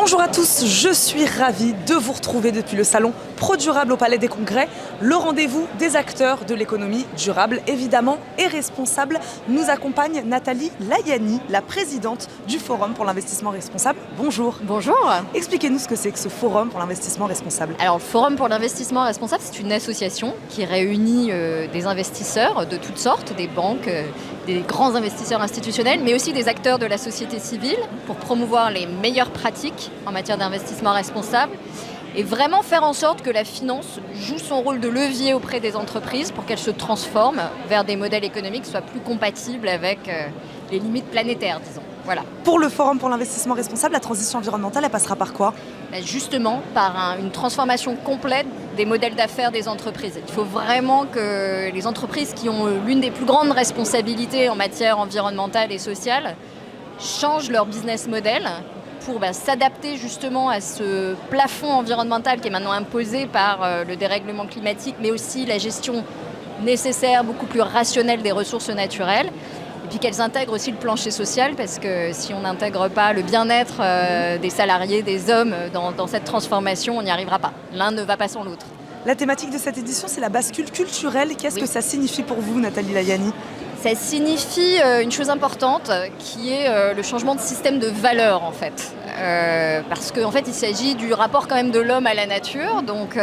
Bonjour à tous, je suis ravie de vous retrouver depuis le salon ProDurable au Palais des Congrès, le rendez-vous des acteurs de l'économie durable, évidemment, et responsable. Nous accompagne Nathalie Layani, la présidente du Forum pour l'investissement responsable. Bonjour. Bonjour. Expliquez-nous ce que c'est que ce Forum pour l'investissement responsable. Alors, le Forum pour l'investissement responsable, c'est une association qui réunit des investisseurs de toutes sortes, des banques, des grands investisseurs institutionnels, mais aussi des acteurs de la société civile pour promouvoir les meilleures pratiques en matière d'investissement responsable et vraiment faire en sorte que la finance joue son rôle de levier auprès des entreprises pour qu'elles se transforment vers des modèles économiques qui soient plus compatibles avec les limites planétaires, disons. Voilà. Pour le Forum pour l'investissement responsable, la transition environnementale, elle passera par quoi ? Justement, par une transformation complète des modèles d'affaires des entreprises. Il faut vraiment que les entreprises qui ont l'une des plus grandes responsabilités en matière environnementale et sociale changent leur business model pour s'adapter justement à ce plafond environnemental qui est maintenant imposé par le dérèglement climatique, mais aussi la gestion nécessaire, beaucoup plus rationnelle des ressources naturelles. Et puis qu'elles intègrent aussi le plancher social, parce que si on n'intègre pas le bien-être des salariés, des hommes dans cette transformation, on n'y arrivera pas. L'un ne va pas sans l'autre. La thématique de cette édition, c'est la bascule culturelle. Qu'est-ce que ça signifie pour vous, Nathalie Layani ? Ça signifie une chose importante, qui est le changement de système de valeurs, en fait. Parce qu'en fait, il s'agit du rapport quand même de l'homme à la nature. Donc,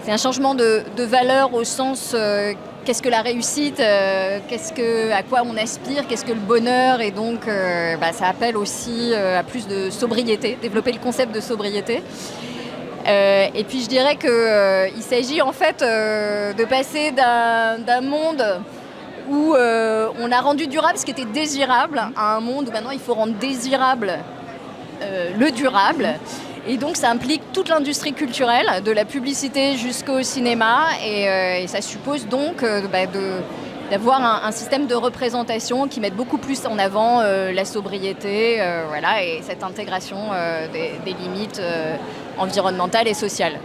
c'est un changement de valeurs au sens... qu'est-ce que la réussite, à quoi on aspire, qu'est-ce que le bonheur, et donc ça appelle aussi à plus de sobriété, développer le concept de sobriété. Et puis je dirais qu'il s'agit en fait de passer d'un monde où on a rendu durable ce qui était désirable à un monde où maintenant il faut rendre désirable le durable. Et donc ça implique toute l'industrie culturelle, de la publicité jusqu'au cinéma, et ça suppose donc d'avoir un système de représentation qui mette beaucoup plus en avant la sobriété, et cette intégration des limites environnementales et sociales.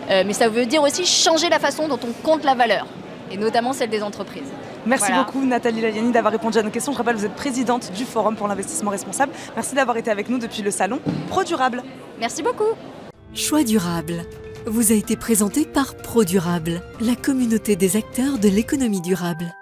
Mais ça veut dire aussi changer la façon dont on compte la valeur, et notamment celle des entreprises. Merci beaucoup Nathalie Layani d'avoir répondu à nos questions. Je rappelle, vous êtes présidente du Forum pour l'investissement responsable. Merci d'avoir été avec nous depuis le salon ProDurable. Merci beaucoup. Choix durable vous a été présenté par ProDurable, la communauté des acteurs de l'économie durable.